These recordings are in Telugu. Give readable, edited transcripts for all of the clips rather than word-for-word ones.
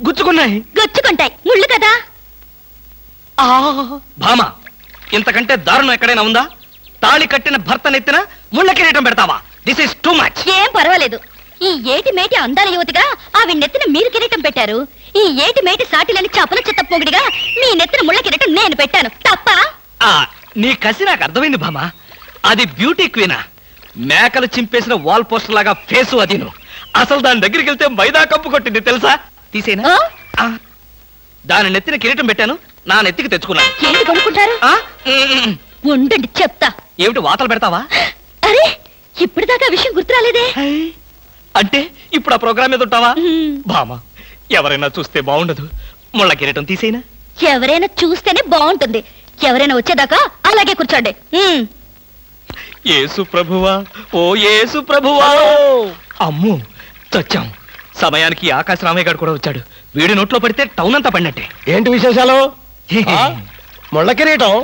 గుచ్చుకున్నాయి. గుచ్చుకుంటాయి, ముళ్ళు కదా. భామ, ఇంతకంటే దారుణం ఎక్కడైనా ఉందా? తాళి కట్టిన భర్త నెత్తిన ముళ్ళ కిరీటం పెడతావా? This is too much. ఏం పర్వాలేదు. ఈ ఏటి మేటి అందాల యువతిగా ఆవి నెత్తిన మీరు కిరీటం పెట్టారు. ఈ ఏటి మేటి సాటిలని చపల చెత్త పొగిడిగా మీ నెత్తిన ముళ్ళ కిరీటం నేను పెట్టాను. తప్ప? నీ కసి నాకు అర్థమైంది భామ. అది బ్యూటీ క్వీనా? మేకలు చింపేసిన వాల్ పోస్టర్ లాగా ఫేసు అది. అసలు దాని దగ్గరికి వెళ్తే మైదా కప్పు కొట్టింది తెలుసా? తీసేనా? దాని నెత్తిన కిరీటం పెట్టాను, నా నెత్తికి తెచ్చుకున్నాను. ఏంటి కొనుక్కుంటారు? ఉండండి చెప్తా. ఏమిటి వాతలు పెడతావా? అరే, ఇప్పుడు దాకా విషయం గుర్తురాలేదే. అంటే ఇప్పుడు ఆ ప్రోగ్రామ్ మీద ఉంటావా? భామ, ఎవరైనా చూస్తే బాగుండదు. ముళ్ళ కిరీటం తీసేనా? ఎవరైనా చూస్తేనే బాగుంటుంది. ఎవరైనా వచ్చేదాకా అలాగే కూర్చోండి. యేసు ప్రభువా, ఓ యేసు ప్రభువా. అమ్మో, చచ్చాం. సమయానికి ఆకాశ రామయ్య గారు కూడా వచ్చాడు. వీడి నోట్లో పడితే టౌన్ అంతా పడినట్టే. ఏంటి విశేషాలు? ముళ్ళ కిరీటం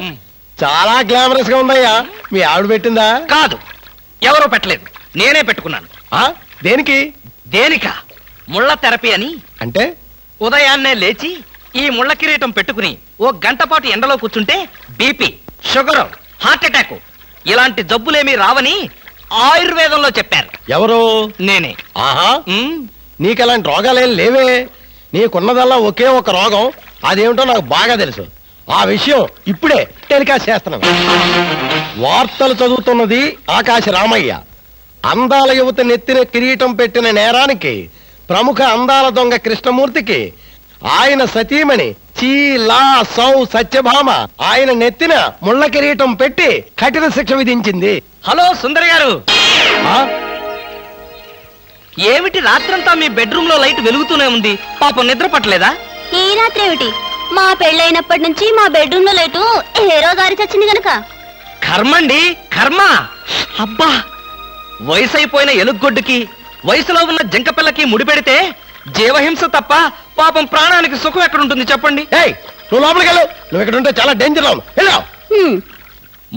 చాలా గ్లామరస్ గా ఉందయ్యా. మీ ఆవిడ పెట్టిందా? కాదు, ఎవరో పెట్టలేదు, నేనే పెట్టుకున్నాను. దేనికి? దేనికా? ముళ్ళ థెరపీ అని. అంటే ఉదయాన్నే లేచి ఈ ముళ్ళ కిరీటం పెట్టుకుని ఓ గంట పాటు ఎండలో కూర్చుంటే బీపీ, షుగర్, హార్ట్ అటాక్ ఇలాంటి జబ్బులేమీ రావని ఆయుర్వేదంలో చెప్పారు. ఎవరు? నేనే. ఆహా, నీకు అలాంటి రోగాలేం లేవే. నీకున్నదల్లా ఒకే ఒక రోగం. అదేమిటో నాకు బాగా తెలుసు. ఆ విషయం ఇప్పుడే టెలికాస్ట్ చేస్తున్నాను. వార్తలు చదువుతున్నది ఆకాశ రామయ్య. అందాల యువత నెత్తిన కిరీటం పెట్టిన నేరానికి ప్రముఖ అందాల దొంగ కృష్ణమూర్తికి ఆయన సతీమణి చీలా సౌ సత్యభామ ఆయన నెత్తిన ముళ్ళ కిరీటం పెట్టి కఠిన శిక్ష విధించింది. హలో సుందరి గారు, ఏమిటి రాత్రంతా మీ బెడ్రూమ్ లో లైట్ వెలుగుతూనే ఉంది? పాపం నిద్ర పట్టలేదా? ఈ రాత్రి ఏమిటి? మా పెళ్ళైనప్పటి నుంచి మా బెడ్రూమ్ లో లైటు హీరో గారి చచ్చింది గనక. కర్మండి, కర్మ. అబ్బా, వయసు అయిపోయిన ఎలుగొడ్డుకి వయసులో ఉన్న జంకపిల్లకి ముడిపెడితే జీవహింస తప్ప పాపం ప్రాణానికి సుఖం ఎక్కడుంటుంది చెప్పండి? నువ్వు లోపలికి వెళ్ళు. నువ్వు ఇక్కడ ఉంటే చాలా డేంజర్.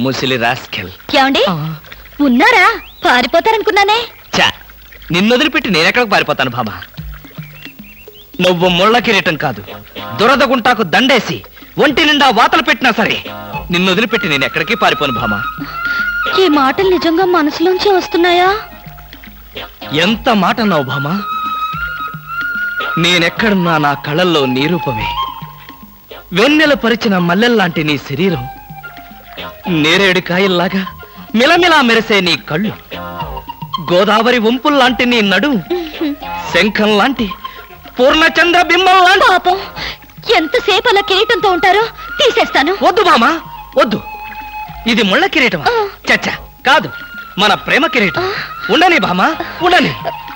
ముసిలి రాస్కెల్. ఏమండి ఉన్నారా? పారిపోతారనుకున్నానే. చా, నిన్నొదిలిపెట్టి నేనెక్కడికి పారిపోతాను బాబా? నువ్వు ముళ్ళ కిరీటం కాదు, దురద గుంటాకు దండేసి ఒంటి నిండా వాతలు పెట్టినా సరే నిన్నొదిలిపెట్టి నేను ఎక్కడికి పారిపోను భామా. ఈ మాటలు నిజంగా మనసులోంచి వస్తున్నాయా? ఎంత మాట అన్నావు భామా. నేనెక్కడున్నా నా కళ్ళల్లో నీ రూపమే. వెన్నెల పరిచిన మల్లెల్లాంటి నీ శరీరం, నేరేడు కాయల్లాగా మిలమిలా మెరిసే నీ కళ్ళు, గోదావరి వంపుల్లాంటి నీ నడు, శంఖం లాంటి పూర్ణచంద్ర బింబం లాంటి. పాపం, ఎంతసేపు అలా కిరీటంతో ఉంటారో తీసేస్తాను. వద్దు మామా, వద్దు. ఇది ముళ్ళ కిరీటమా? చచ్చా, కాదు, మన ప్రేమ కిరీటం. ఉండని బామా, ఉండని,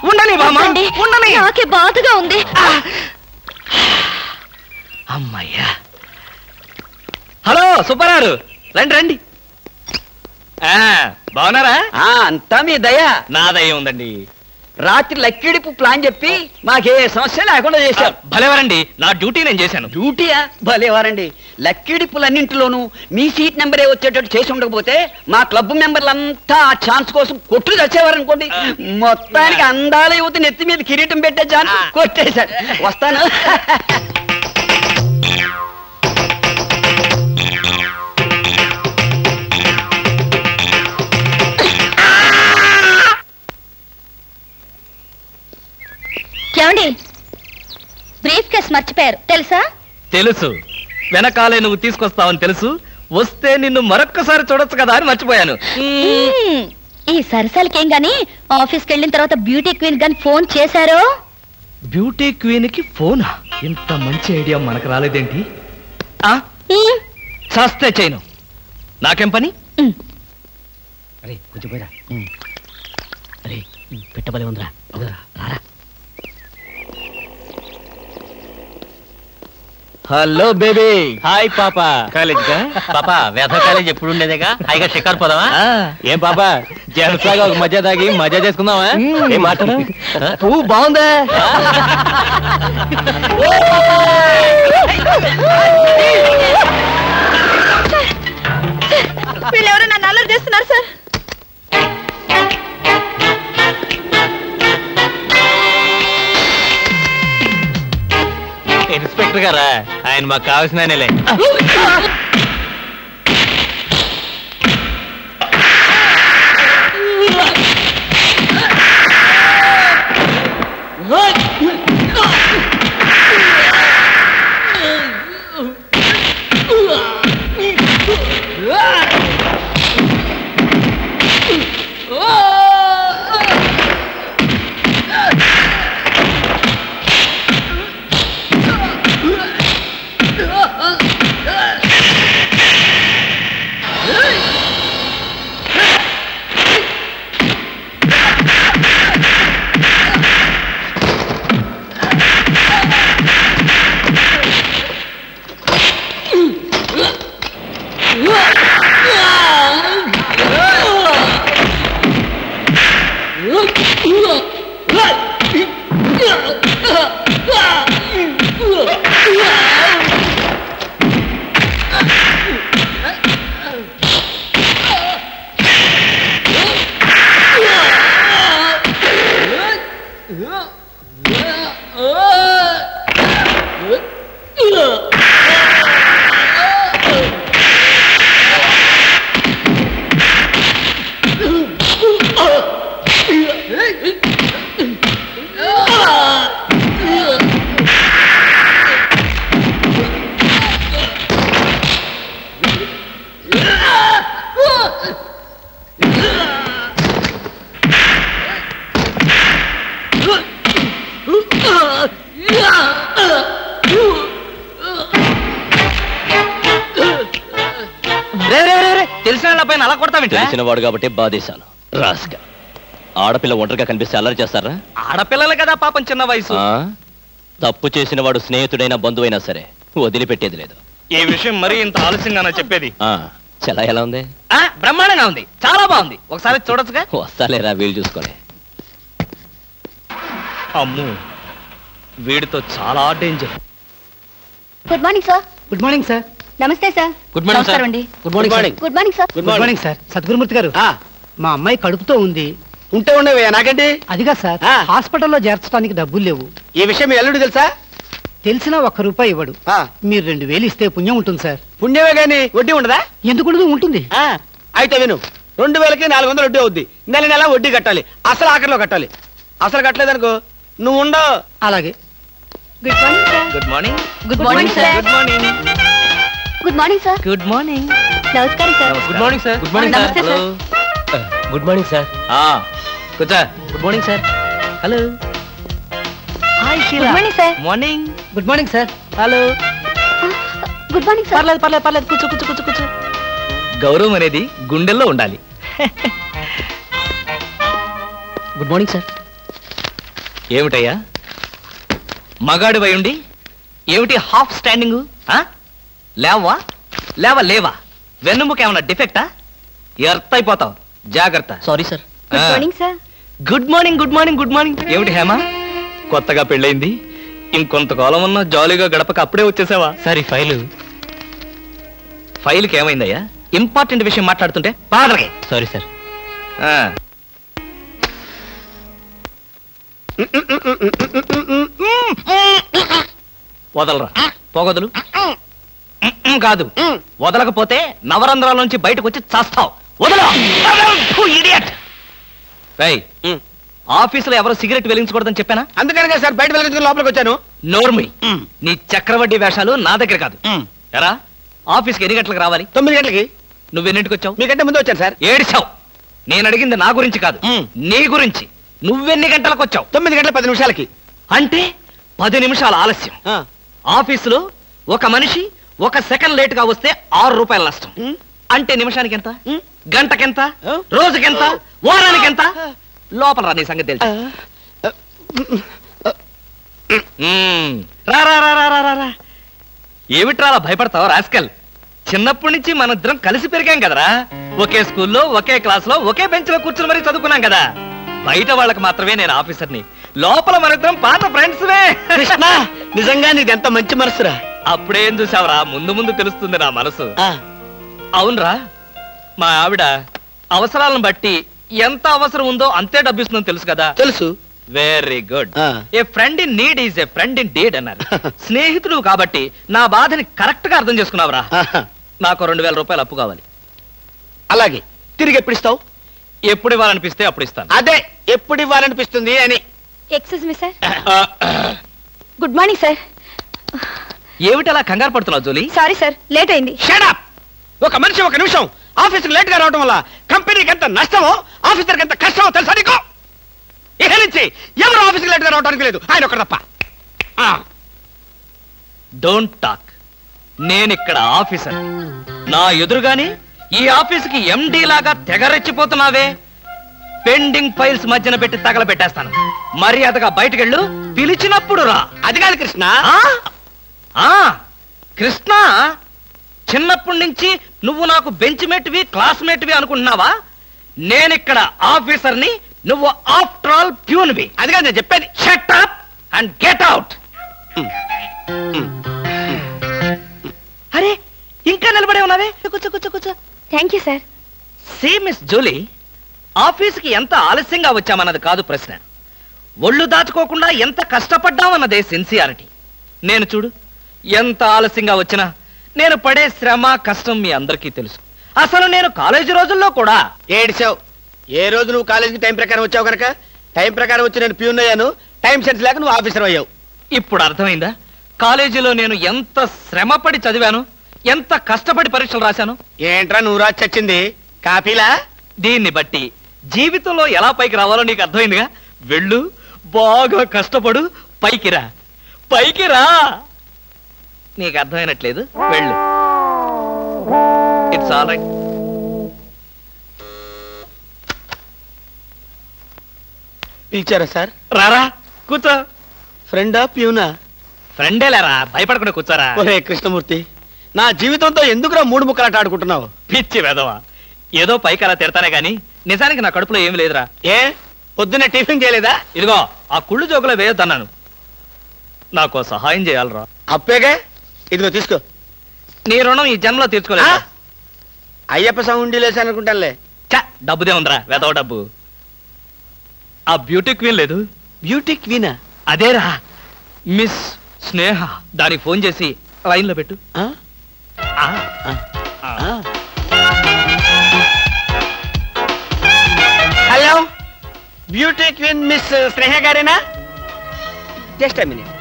ఉండని బామా, ఉండని. నాకే బాధగా ఉంది. అమ్మయ్యా. హలో సుబ్బారావు, రండి రండి. బాగున్నారా? అంతా మీ దయ. నా దయ ఉందండి. రాత్రి లక్కిడిపు ప్లాన్ చెప్పి మాకే సమస్య లేకుండా చేశారు. భలేవారండి, నా డ్యూటీ నేను చేశాను. డ్యూటీయా? భలేవారండి. లక్కిడిపులన్నింటిలోనూ మీ సీట్ నెంబరే వచ్చేటట్టు చేసి ఉండకపోతే మా క్లబ్ మెంబర్లంతా ఆ ఛాన్స్ కోసం కొట్టులు తెచ్చేవారనుకోండి. మొత్తానికి అందాల యువత నెత్తి మీద కిరీటం పెట్టే ఛాన్స్ కొట్టేశారు. వస్తాను. ఏమండి, బ్రీఫ్ కేస్ మర్చిపోయారు తెలుసా? తెలుసు, వెనకాలే నువ్వు తీసుకొస్తావని తెలుసు. వస్తే నిన్ను మరొక్కసారి చూడొచ్చు కదా అని మర్చిపోయాను. ఈ సరసాలకేం గాని ఆఫీస్కి వెళ్ళిన తర్వాత బ్యూటీ క్వీన్ గాని ఫోన్ చేశారో? బ్యూటీ క్వీన్ కి ఫోనా? ఇంత మంచి ఐడియా మనకు రాలేదేంటి? చేస్తే చేయను, నాకేం పని? అరే కొంచెం పోయిరా. అరే పెట్టబలే ఉందిరా. రారా. Hello baby. హాయ్ పాపా. కాలేజ్ పాపా, వేద కాలేజ్ ఎప్పుడు ఉండేదేగా. హాయిగా షికారు పోదామా? ఏం పాపా, జలసాగా ఒక మజా తాగి మజా చేసుకుందామా? ఏం మాట పువ్వు బాగుందా? వీళ్ళెవరో నన్ను అల్లరి చేస్తున్నారు సార్. ఇన్స్పెక్టర్ గారా, ఆయన మాకు కావాల్సిన ఆయనలే. తెలిసిన వాడు కాబట్టి బాధేశాను. రాస్గా ఆడపిల్ల ఒంటరిగా కనిపిస్తే అల్లరి చేస్తారా? ఆడపిల్లలు కదా పాపం, చిన్న వయసు. తప్పు చేసిన వాడు స్నేహితుడైనా బంధువైనా సరే వదిలిపెట్టేది లేదు. ఈ విషయం మరీ ఇంత ఆలస్యంగా చెప్పేది. చలా ఎలా ఉంది? బ్రహ్మాండంగా ఉంది, చాలా బాగుంది. ఒకసారి చూడొచ్చుగా? వస్తాలేరా, వీలు చూసుకొని. అమ్ము, వీడితో చాలా danger. Good morning sir. Good morning sir. నమస్తే సార్. Good morning sir. అండి. Good morning sir. Good morning sir. Good morning sir. Sadgurumurthy గారు, మా అమ్మాయి కడుపుతో ఉంది. ఉంటే ఉండవే నాకంటే. అదిగా సార్, హాస్పిటల్లో చేర్చడానికి డబ్బులు లేవు. ఈ విషయం మీ అల్లుడు తెలుసా? తెలిసినా ₹1 ఇవ్వడు. మీరు 2000 ఇస్తే పుణ్యం ఉంటుంది సార్. పుణ్యమే గాని వడ్డీ ఉండదా? ఎందుకు ఉంటుంది. అయితే విను, 2000కి 400 వడ్డీ అవుద్ది. నెల నెల వడ్డీ కట్టాలి. అసలు ఆఖరిలో కట్టాలి. అసలు కట్టలేదనుకో నువ్వు ఉండవు. అలాగే. Good morning sir. Good morning. Good morning sir. Good morning. Good morning sir. Good morning. నమస్కారం sir. Good morning sir. Good morning నమస్తే సార్. Good morning sir. కూర్చో. Good morning sir. Hello. Hi good morning sir. Morning. Good morning sir. Hello. Good morning sir. పర్లేదు. కూర్చో. గౌరవం అనేది గుండెల్లో ఉండాలి. Good morning sir. ఏమిటయ్యా మగాడి వై ఉండి ఏమిటి హాఫ్ స్టాండింగ్? లేవా? వెన్నుముక ఏమన్నా డిఫెక్టా? ఎర్త్ అయిపోతావు, జాగ్రత్త. Sorry sir. Good morning sir. Good morning. ఏమిటి హేమ, కొత్తగా పెళ్ళైంది, ఇంకొంతకాలం ఉన్న జాలీగా గడపక అప్పుడే వచ్చేసావా? సార్, ఈ ఫైల్కి ఏమైందయ్యా? ఇంపార్టెంట్ విషయం మాట్లాడుతుంటే పాదరకే. Sorry sir. వదలరా, పొగదులు. కాదు, వదలకపోతే నవరంధ్రాల నుంచి బయటకు వచ్చి చస్తావు. వదల. ఆఫీసులో ఎవరో సిగరెట్ వెలిగించకూడదని చెప్పానా? అందుకనే సార్ బయట వెళ్తే లోపలికి వచ్చాను. నోర్మి, నీ చక్రవడ్డీ వేషాలు నా దగ్గర కాదు. ఎరా, ఆఫీస్కి ఎన్ని గంటలకు రావాలి? 9 గంటలకి. నువ్వెన్నింటికి వచ్చావు? మీకంటే ముందు వచ్చాను సార్. ఏడిచావు. నేను అడిగింది నా గురించి కాదు, నీ గురించి. నువ్వెన్ని గంటలకు వచ్చావు? 9 గంటల 10 నిమిషాలకి. అంటే 10 నిమిషాల ఆలస్యం. ఆఫీసులో ఒక మనిషి 1 సెకండ్ లేట్ గా వస్తే ₹6 నష్టం. అంటే నిమిషానికి ఎంత? గంటకెంత? రోజుకెంత? వారానికెంత? లోపల రా, నీ సంగతి తెలుసు. రా. ఏమిట్రా భయపడతావు రాస్కల్? చిన్నప్పటి నుంచి మనిద్దరం కలిసి పెరిగాం కదరా. ఒకే స్కూల్లో, ఒకే క్లాస్ లో, ఒకే బెంచ్ లో కూర్చుని మరీ చదువుకున్నాం కదా. బయట వాళ్ళకి మాత్రమే నేను ఆఫీసర్ని, లోపల మనిద్దరం పాత ఫ్రెండ్స్. నిజంగా నీది ఎంత మంచి మనసురా. అప్పుడేం చూసావురా, ముందు తెలుస్తుంది నా మనసు. అవునరా, మా ఆవిడ అవసరాలను బట్టి ఎంత అవసరం ఉందో అంతే డబ్బిస్తుందో తెలుసు కదా. తెలుసు. Very good. ఆ. A friend in need is a friend indeed అన్నారు. స్నేహితుడు కాబట్టి నా బాధని కరెక్ట్ గా అర్థం చేసుకున్నావురా. నాకు 2000 రూపాయలు అప్పు కావాలి. అలాగే తిరిగి ఎప్పుడు ఇస్తావు? ఎప్పుడు ఇవ్వాలనిపిస్తే అప్పుడు ఇస్తాను. అదే ఎప్పుడు ఇవ్వాలనిపిస్తుంది అని. Excuse me sir. Good morning sir. ఏమిటి అలా కంగారు పడుతున్నావు జోలీ? సారీ సార్, లేట్ అయింది. షడప్! ఒక మనిషి ఒక నిమిషం ఆఫీసుకు లేట్ గా రావడం వల్ల కంపెనీకి ఎంత నష్టమో ఆఫీసర్కి ఎంత కష్టమో తెలుసా నీకు? ఇక నుంచి ఎవరు ఆఫీసుకు లేట్ గా రావడానికి లేదు, ఆయన ఒకరు తప్ప. Don't talk. నేనిక్కడ ఆఫీసర్. నా ఎదురుగానే ఈ ఆఫీసుకి ఎండి లాగా తెగరెచ్చిపోతున్నావే. పెండింగ్ ఫైల్స్ మధ్యన పెట్టి తగలబెట్టేస్తాను. మర్యాదగా బయటకెళ్ళు, పిలిచినప్పుడు రా. అది కాదు కృష్ణ. కృష్ణ, చిన్నప్పటి నుంచి నువ్వు నాకు బెంచ్ మేట్వి క్లాస్మేట్వి అనుకుంటున్నావా? నేనిక్కడ ఆఫీసర్ని, నువ్వు ఆఫ్టర్ ఆల్ ప్యూన్వి. అది కాదు నేను చెప్పేది. Shut up and get out. అరే, ఇంకా నిలబడే ఉన్నావే? కూర్చో కూర్చో కూర్చో. Thank you sir. See Miss Julie, ఆఫీస్కి ఎంత ఆలస్యంగా వచ్చామన్నది కాదు ప్రశ్న. ఒళ్ళు దాచుకోకుండా ఎంత కష్టపడ్డామన్నదే సిన్సియారిటీ. నేను చూడు, ఎంత ఆలస్యంగా వచ్చినా నేను పడే శ్రమ కష్టం మీ అందరికీ తెలుసు. అసలు నేను కాలేజీ రోజుల్లో కూడా ఏడ్చావు. ఏ రోజు నువ్వు కాలేజీకి టైం ప్రకారం వచ్చావు కనుక టైం ప్రకారం వచ్చి నేను ప్యూన్ అయ్యాను. టైం సెన్స్ లేక నువ్వు ఆఫీసర్ అయ్యావు. ఇప్పుడు అర్థమైందా కాలేజీలో నేను ఎంత శ్రమపడి చదివాను, ఎంత కష్టపడి పరీక్షలు రాశాను? ఏంట్రా నువ్వు రాసి చచ్చింది కాపీలా? దీన్ని బట్టి జీవితంలో ఎలా పైకి రావాలో నీకు అర్థమైందిగా. వెళ్ళు, బాగా కష్టపడు, పైకి రా. పైకి రా. నీకు అర్థమైనట్లేదు, వెళ్ళు. It's all right. పిలిచారా సార్? రారా, కూర్చో. ఫ్రెండా ప్యూనా? ఫ్రెండేలేరా, భయపడకుండా కూర్చోరా. ఒరే కృష్ణమూర్తి, నా జీవితంతో ఎందుకురా మూడు ముక్కలాట ఆడుకుంటున్నావు? పిచ్చి వెదవా, ఏదో పైకి అలా తిడతానే గాని నిజానికి నా కడుపులో ఏమి లేదురా. ఏ పొద్దున్నే టిఫిన్ చేయలేదా? ఇదిగో ఆ కుళ్ళు జోకులో వేయొద్దన్నాను. నాకు సహాయం చేయాలరా. అప్పేగా, ఇదిగో తీసుకో. నీ రుణం ఈ జన్మలో తీర్చుకోలేదు. అయ్యప్ప సౌండి లేసానుకుంటానులే. చ, డబ్బుదే ఉందిరా, వెదవ డబ్బు. ఆ బ్యూటీ క్వీన్ లేదు? బ్యూటీ క్వీనా? అదేరా, మిస్ స్నేహ. దానికి ఫోన్ చేసి లైన్లో పెట్టు. Hello, beauty queen miss Sneha గారేనా? Just minute.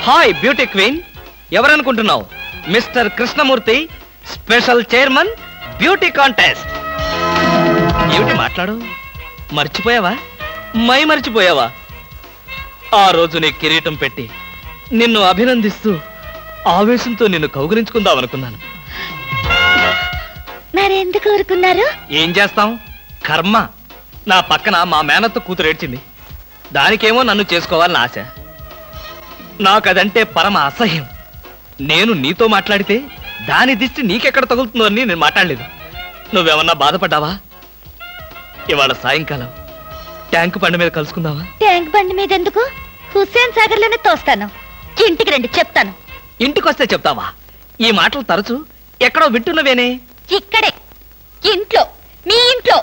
Hi beauty queen, ఎవరనుకుంటున్నావు? Mister Krishnamurthy, special chairman, beauty contest. ఏమిటి మాట్లాడు? మర్చిపోయావా? మర్చిపోయావా? ఆ రోజు నీ కిరీటం పెట్టి నిన్ను అభినందిస్తూ ఆవేశంతో నిన్ను కౌగిలించుకుందాం అనుకున్నాను. మరెందుకు ఊరుకున్నారు? ఏం చేస్తాం, కర్మ. నా పక్కన మా మేనత్త కూతురు ఏడ్చింది. దానికేమో నన్ను చేసుకోవాలని ఆశ. నాకదంటే పరమ అసహ్యం. నేను నీతో మాట్లాడితే దాని దిష్టి నీకెక్కడ తగులుతుందో అని నేను మాట్లాడలేదు. నువ్వేమన్నా బాధపడ్డావా? ఇవాళ సాయంకాలం ట్యాంకు బండి మీద కలుసుకుందావా? ట్యాంక్ బండి మీద ఎందుకు? హుస్సేన్ సాగర్ లోనే తోస్తాను. ఇంటికి రండి, చెప్తాను. ఇంటికొస్తే చెప్తావా? ఈ మాటలు తరచు ఎక్కడో వింటున్నవేనే. ఇక్కడే, ఇంట్లో, మీ ఇంట్లో.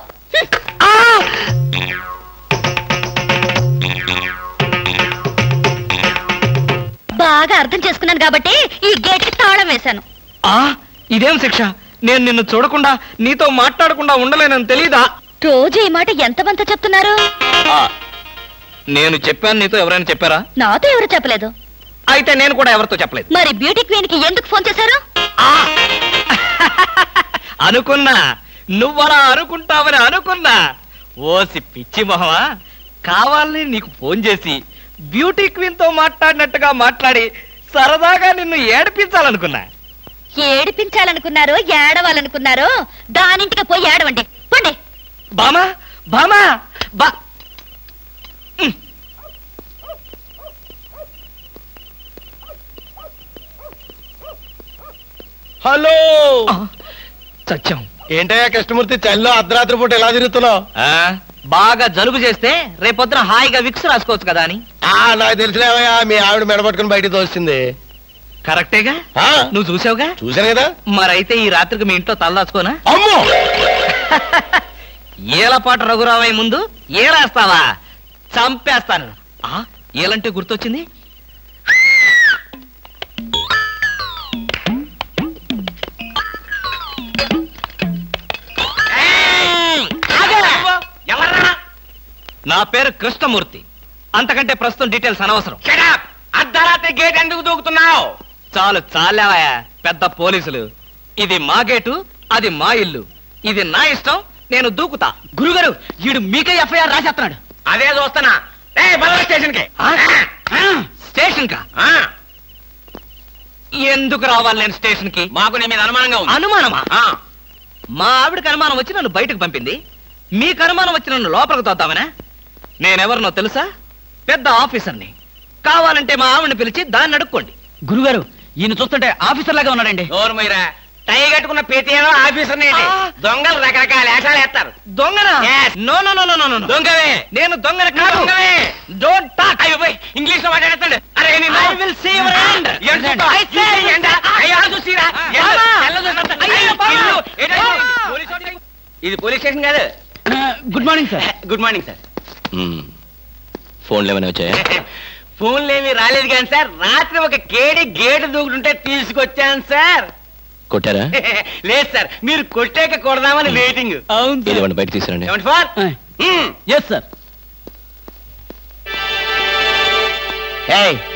బాగా అర్థం చేసుకున్నాను కాబట్టి ఈ గేట్కి తాళం వేశాను. ఇదేం శిక్ష? నేను నిన్ను చూడకుండా నీతో మాట్లాడకుండా ఉండలేనని తెలీదా? రోజు ఈ మాట ఎంతమంత చెప్తున్నారు? నేను చెప్పాను, నీతో ఎవరైనా చెప్పారా? నాతో ఎవరు చెప్పలేదు. అయితే నేను కూడా ఎవరితో చెప్పలేదు. మరి బ్యూటీ క్వీన్ కి ఎందుకు ఫోన్ చేశారు? అనుకున్నా, నువ్వలా అనుకుంటావని అనుకున్నా. ఓసి పిచ్చి మొహమా, కావాలని నీకు ఫోన్ చేసి బ్యూటీ క్వీన్ తో మాట్లాడినట్టుగా మాట్లాడి సరదాగా నిన్ను ఏడిపించాలనుకున్నా. ఏడిపించాలనుకున్నారో ఏడవాలనుకున్నారో దానింటికి పోయి ఏడవండి, పండి. బామా బామా బా. హలో, సత్యం. ఏంటయ్యా కృష్ణమూర్తి, చల్లో అర్ధరాత్రి పూట ఎలా తిరుగుతున్నావు? బాగా జలుబు చేస్తే రేపొద్దున హాయిగా విక్స్ రాసుకోవచ్చు కదా అని. నాకు తెలిసినవయ్యా, మీ ఆవిడ మెడబట్టుకుని బయటికి తోస్తుంది. కరెక్టేగా, నువ్వు చూసావుగా. చూశాను కదా. మరైతే ఈ రాత్రికి మీ ఇంట్లో తలదాచుకోనా? అమ్మో, ఏలపాటు రఘురావయ్య ముందు ఏలేస్తావా? చంపేస్తాను. ఏలంటే గుర్తొచ్చింది. నా పేరు కృష్ణమూర్తి. అంతకంటే ప్రస్తుతం డీటెయిల్స్ అనవసరం. అర్ధరాత్రి గేట్ ఎందుకు దూకుతున్నావు? చాలు చాలేవయ్యా, పెద్ద పోలీసులు. ఇది మా గేటు, అది మా ఇల్లు. ఇది నా ఇష్టం, నేను దూకుతా. గురుగారు వీడు మీకే ఎఫ్ఐఆర్ రాసేస్తున్నాడు. అదే చూస్తున్నా. స్టేషన్ కి. స్టేషన్ కా? ఎందుకు రావాలి నేను స్టేషన్ కి? మాకు నీ మీద అనుమానంగా ఉంది. అనుమానమా? మా ఆవిడకి అనుమానం వచ్చి నన్ను బయటకు పంపింది. మీకు అనుమానం వచ్చి నన్ను లోపలికి తోద్దామనా? నేనెవరినో తెలుసా? పెద్ద ఆఫీసర్ని. కావాలంటే మా ఆవిడని పిలిచి దాన్ని అడుక్కోండి. గురుగారు ఈయన చూస్తుంటే ఆఫీసర్ లాగా ఉన్నాడండి. నోరు మీరా. టై కట్టుకున్న ప్రతిలో ఆఫీసర్ దొంగలు రకరకాల వేషాలు వేస్తారు. దొంగనా? No no no no no no. దొంగవే. నేను దొంగన కాదు. Don't talk. ఇంగ్లీష్ లో మాట్లాడతాడు. I will see your hand. I say ఇది పోలీస్ స్టేషన్ కాదు. Good morning sir. Good morning sir. ఫోన్లు ఏమైనా వచ్చాయా? ఫోన్లు ఏమి రాలేదు కానీ సార్, రాత్రి ఒక గేటు దూకుంటుంటే తీసుకొచ్చాను సార్. కొట్టారా? లేదు సార్, మీరు కొట్టాక కొడదామని వెయిటింగ్. ఏదేమన్నా బయట తీసుకురండి. ఏమండి ఫార్? Yes sir.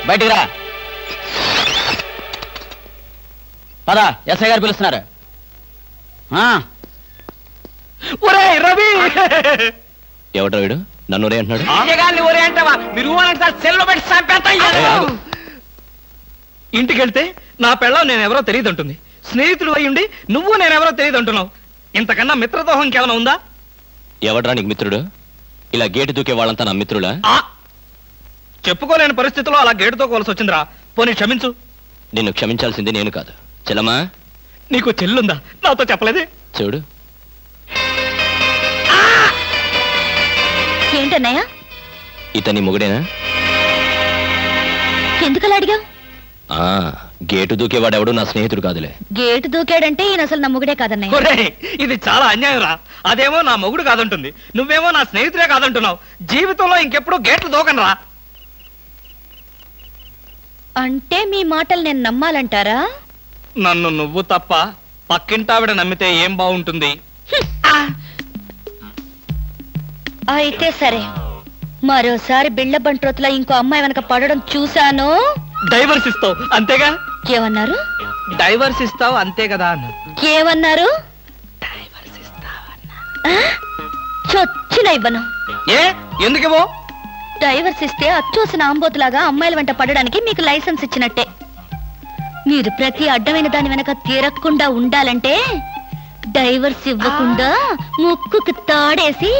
బయటికి రా. పదా, ఎస్ఐ గారు పిలుస్తున్నారు. రవి. ఎవడ్రా వీడు? నన్ను ఒరే అంటున్నాడు. ఒరే అంటావా? మీరు సార్ సెల్ పెట్టి చంపేస్తాం. ఇంటికెళ్తే నా పెళ్ళం నేనెవరో తెలియదు అంటుంది. స్నేహితుడు అయ్యుండి నువ్వు నేనెవరో తెలియదు అంటున్నావు. ఇంతకన్నా మిత్రదోహం ఇంకేమైనా ఉందా? ఎవడ్రా నీకు మిత్రుడు? ఇలా గేటు దూకే వాళ్ళంతా నా మిత్రులా? చెప్పుకోలేని పరిస్థితిలో అలా గేటు దూకోవాల్సి వచ్చిందిరా. పోనీ క్షమించు. నిన్ను క్షమించాల్సింది నేను కాదు. చెల్లమ్మా, నీకు చెల్లుందా? నాతో చెప్పలేదే. చూడు, ఏంటన్నయ్య? ఇతని మొగుడేనా? ఎందుకలా అడిగావు? గేటు దూకేవాడెవడు నా స్నేహితుడు కాదులే. గేటు దూకాడంటే ఈయన అసలు నా మొగుడే కాదన్నయ్య. ఇది చాలా అన్యాయం రా. అదేమో నా మొగుడు కాదంటుంది, నువ్వేమో నా స్నేహితుడే కాదంటున్నావు. జీవితంలో ఇంకెప్పుడు గేట్లు దూకనరా. అంటే మీ మాటలు నేను నమ్మాలంటారా? నన్ను నువ్వు తప్ప పక్కింటావిడ నమ్మితే ఏం బాగుంటుంది? అయితే సరే, మరోసారి బిళ్ళ బంట్రోతులా ఇంకో అమ్మాయి వెనక పడడం చూశాను. డైవర్స్ ఇస్తావు అంతేగా? ఏమన్నారు? డైవర్స్ ఇస్తావు అంతే కదా అన్న. ఏమన్నారు? చొచ్చిన ఇవ్వను. ఎందుకేమో? డైవర్స్ ఇస్తే అచ్చోసిన ఆంబోతులాగా అమ్మాయిల వెంట పడడానికి మీకు లైసెన్స్ ఇచ్చినట్టే. మీరు ప్రతి అడ్డమైన దాని వెనక తీరకుండా ఉండాలంటే డైవర్స్ ఇవ్వకుండా ముక్కుకు తాడేసి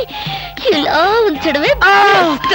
ఇలా ఉంచడమే బెస్ట్.